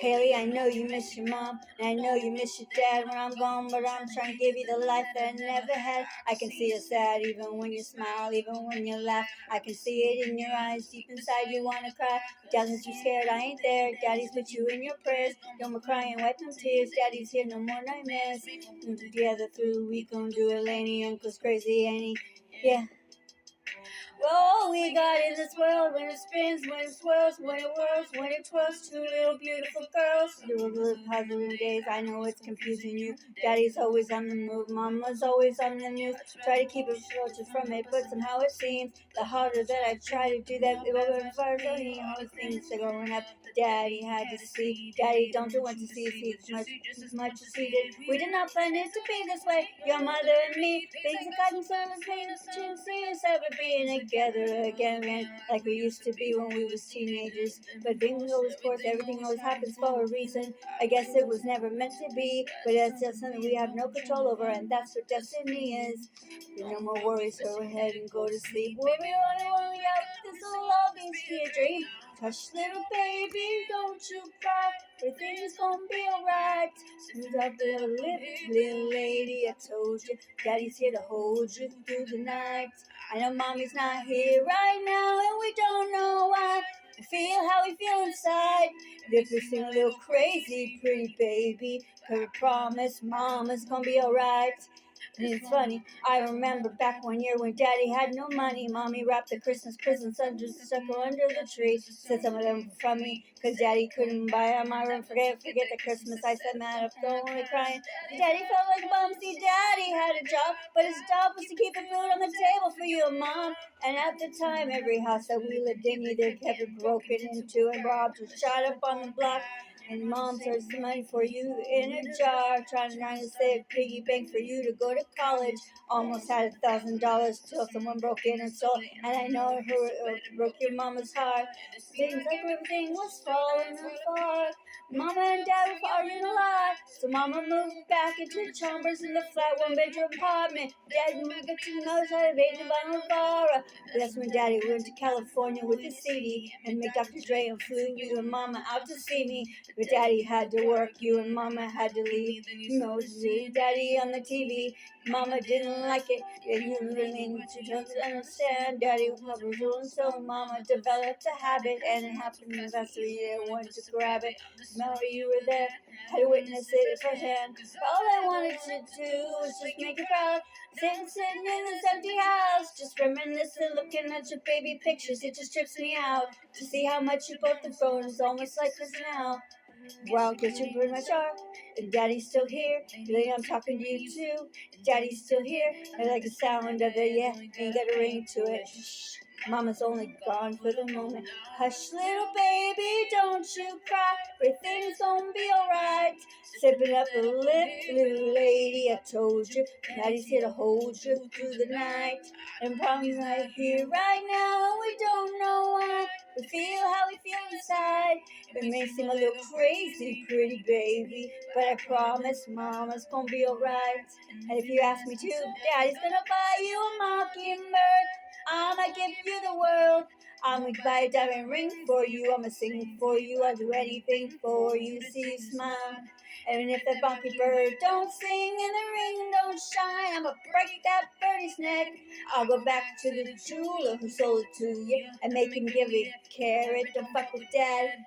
Haley, I know you miss your mom, and I know you miss your dad when I'm gone, but I'm trying to give you the life that I never had. I can see you're sad even when you smile, even when you laugh. I can see it in your eyes, deep inside you wanna cry. Daddy's too scared, I ain't there. Daddy's with you in your prayers. No more crying, wipe them tears. Daddy's here, no more nightmares. Together through the week, gonna do it, Laney. Uncle's crazy, ain't he? Yeah. Well, we got in this world when it spins, when it swirls, when it whirls, when it twirls. Two little beautiful girls. There were little positive days. I know it's confusing you. Daddy's always on the move. Mama's always on the news. Try to keep it short from it, but somehow it seems the harder that I try to do that. It wasn't far from me. All the things are growing up. Daddy had to see. Daddy don't want to see as much as he did. We did not plan it to be this way. Your mother and me. Things have gotten so much pain. To see us ever being together again, like we used to be when we was teenagers. But things always course, everything always happens for a reason. I guess it was never meant to be, but that's just something we have no control over, and that's what destiny is. No more worries, go ahead and go to sleep. We'll be only out, this will always be a dream. Hush, little baby, don't you cry. Everything's gonna be alright. Smooth up the lip, little lady. I told you, Daddy's here to hold you through the night. I know Mommy's not here right now, and we don't know why. I feel how we feel inside. If we seem a little crazy, pretty baby, 'cause we promise Mama's gonna be alright. And it's funny, I remember back one year when Daddy had no money. Mommy wrapped the Christmas presents under the tree. Said some of them were from me, 'cause Daddy couldn't buy them. I won't forget the Christmas. I said mad up, don't only crying. Daddy felt like a bum. See, Daddy had a job, but his job was to keep the food on the table for you and Mom. And at the time, every house that we lived in either kept it broken into and robbed or shot up on the block. And Mom started some money for you in a jar, trying to save piggy bank for you to go to college. Almost had $1,000 till someone broke in and stole. And I know it broke your mama's heart. Seems like everything was falling apart. Mama and Dad were arguing a lot, so Mama moved back into Chambers in the flat one-bedroom apartment. Dad moved to the other side of Agent by Navarra. That's when Daddy went to California with his CD and met Dr. Dre and flew you and Mama out to see me. But Daddy had to work, you and Mama had to leave. You know, Daddy on the TV. Mama didn't like it, and you really need to understand. Daddy was ruling, so Mama developed a habit, and it happened the best 3 years. Wanted to grab it. Remember you were there, had to witness it firsthand. All I wanted to do was just make you proud. Sitting in this empty house, just reminiscing, looking at your baby pictures. It just trips me out to see how much you both have grown. It's almost like this now. Well, guess you pretty much are. And Daddy's still here. Really, I'm talking to you too. Daddy's still here. I like the sound of it. Yeah, ain't got a ring to it. Shh. Mama's only gone for the moment. Hush, little baby, don't you cry. Everything's gonna be alright. Sipping up the lip, little lady. I told you, Daddy's here to hold you through the night. And Mommy's right here, right now, and we don't know why. We feel how we feel inside. It may seem a little crazy, pretty baby, but I promise Mama's gonna be alright. And if you ask me to, Daddy's gonna buy you a mockingbird. I'ma give you the world. I'ma buy a diamond ring for you. I'ma sing for you. I'll do anything for you. See you smile. And if that mockingbird don't sing and the ring don't shine, I'ma break that birdie's neck. I'll go back to the jeweler who sold it to you and make him give it a carrot. Don't fuck with Dad.